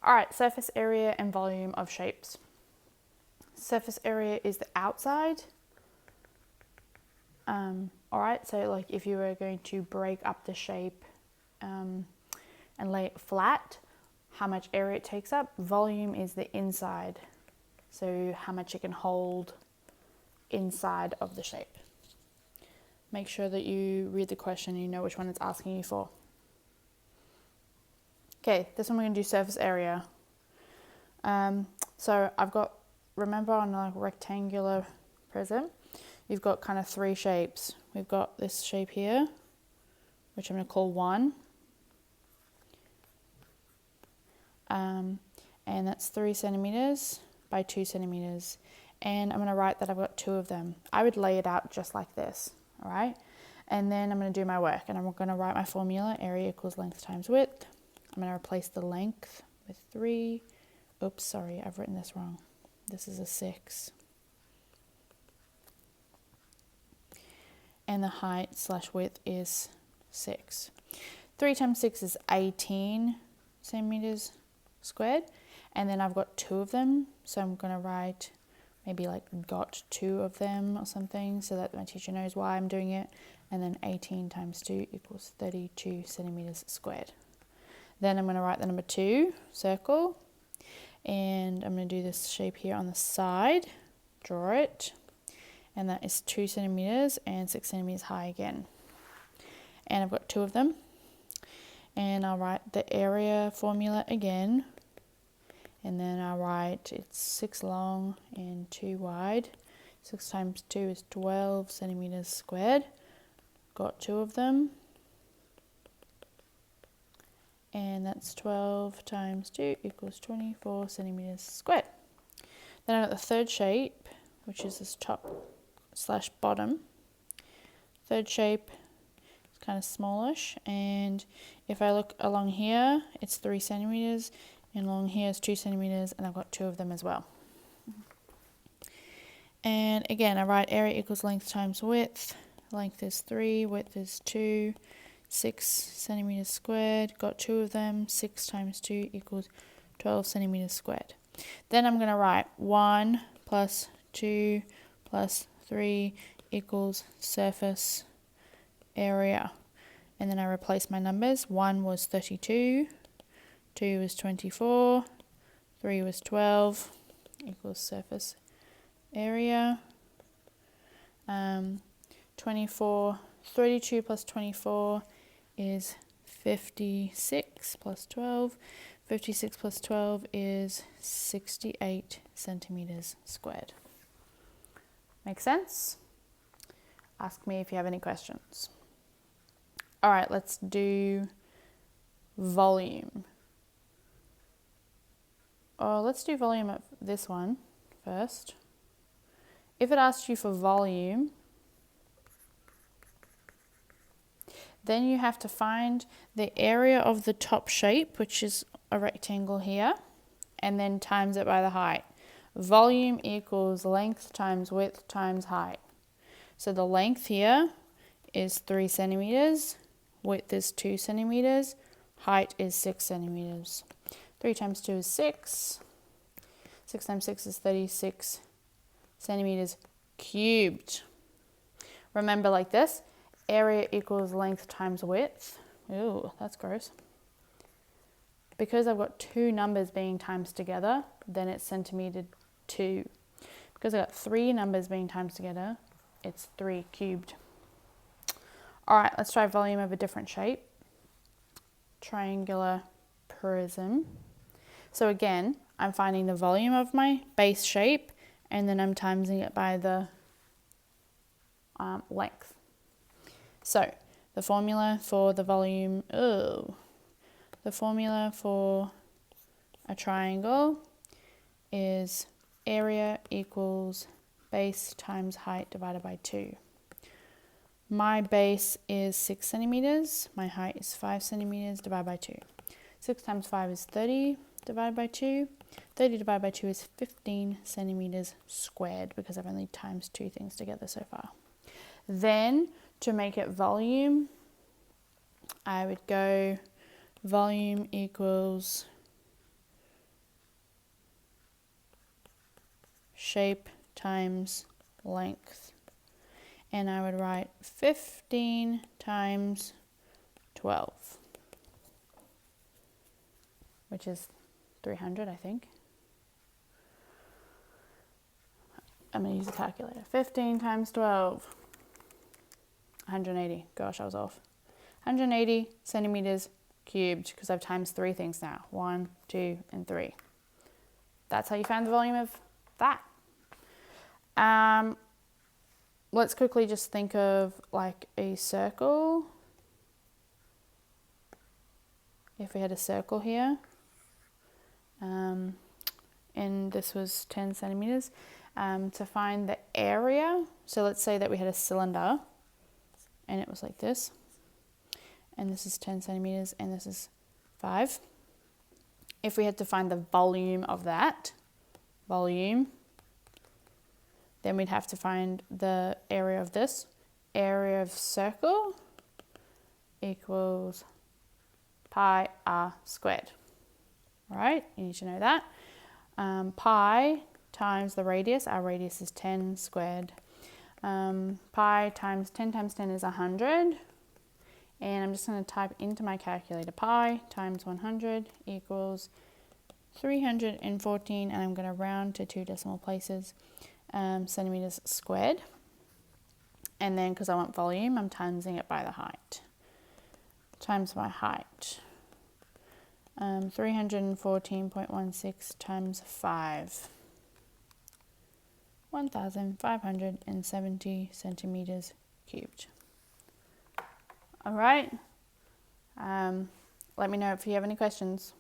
All right, surface area and volume of shapes. Surface area is the outside. All right, so like if you were going to break up the shape and lay it flat, how much area it takes up. Volume is the inside, so how much it can hold inside of the shape. Make sure that you read the question, you know which one it's asking you for. Okay, this one we're going to do surface area. So I've got, remember on a rectangular prism, you've got kind of three shapes. We've got this shape here, which I'm going to call 1. And that's 3 centimeters by 2 centimeters. And I'm going to write that I've got 2 of them. I would lay it out just like this, all right? And then I'm going to do my work, and I'm going to write my formula, area equals length times width. I'm going to replace the length with 3. Oops, sorry, I've written this wrong. This is a 6. And the height / width is 6. 3 times 6 is 18 centimeters squared. And then I've got 2 of them. So I'm going to write maybe like got 2 of them or something so that my teacher knows why I'm doing it. And then 18 times 2 equals 32 centimeters squared. Then I'm going to write the number 2, circle. And I'm going to do this shape here on the side, draw it. And that is 2 centimeters and 6 centimeters high again. And I've got 2 of them. And I'll write the area formula again. And then I'll write it's 6 long and 2 wide. 6 times 2 is 12 centimeters squared. Got 2 of them. And that's 12 times 2 equals 24 centimeters squared. Then I've got the third shape, which is this top / bottom. Third shape is kind of smallish, and if I look along here, it's 3 centimeters, and along here is 2 centimeters, and I've got 2 of them as well. And again, I write area equals length times width. Length is 3, width is 2, 6 centimeters squared, got 2 of them. 6 times 2 equals 12 centimeters squared. Then I'm going to write 1 plus 2 plus 3 equals surface area. And then I replace my numbers. 1 was 32, 2 was 24, 3 was 12 equals surface area. 32 plus 24 is 56 plus 12. 56 plus 12 is 68 centimeters squared. Make sense? Ask me if you have any questions. All right, let's do volume. Let's do volume of this one first. If it asks you for volume, then you have to find the area of the top shape, which is a rectangle here, and then times it by the height. Volume equals length times width times height. So the length here is 3 centimeters, width is 2 centimeters, height is 6 centimeters. 3 times 2 is 6. 6 times 6 is 36 centimeters cubed. Remember like this, area equals length times width. Ooh, that's gross. Because I've got 2 numbers being times together, then it's centimeter 2. Because I've got 3 numbers being times together, it's 3 cubed. All right, let's try volume of a different shape. Triangular prism. So again, I'm finding the volume of my base shape, and then I'm timesing it by the length. So the formula for the volume, the formula for a triangle is area equals base times height divided by 2. My base is 6 centimeters. My height is 5 centimeters divided by 2. 6 times 5 is 30 divided by 2. 30 divided by 2 is 15 centimeters squared because I've only times 2 things together so far. Then to make it volume, I would go volume equals shape times length. And I would write 15 times 12, which is 300, I think. I'm going to use a calculator. 15 times 12, 180. Gosh, I was off. 180 centimeters cubed, because I've times 3 things now. 1, 2, and 3. That's how you found the volume of that. Let's quickly just think of like a circle. If we had a circle here, and this was 10 centimeters, to find the area. So let's say that we had a cylinder and it was like this, and this is 10 centimeters and this is 5. If we had to find the volume of that volume, then we'd have to find the area of this. Area of circle equals pi r squared. All right, you need to know that. Pi times the radius, our radius is 10 squared. Pi times 10 is 100. And I'm just going to type into my calculator, pi times 100 equals 314, and I'm going to round to 2 decimal places, centimeters squared. And then because I want volume, I'm timesing it by the height. Times my height. 314.16 times 5. 1,570 centimeters cubed. All right. Let me know if you have any questions.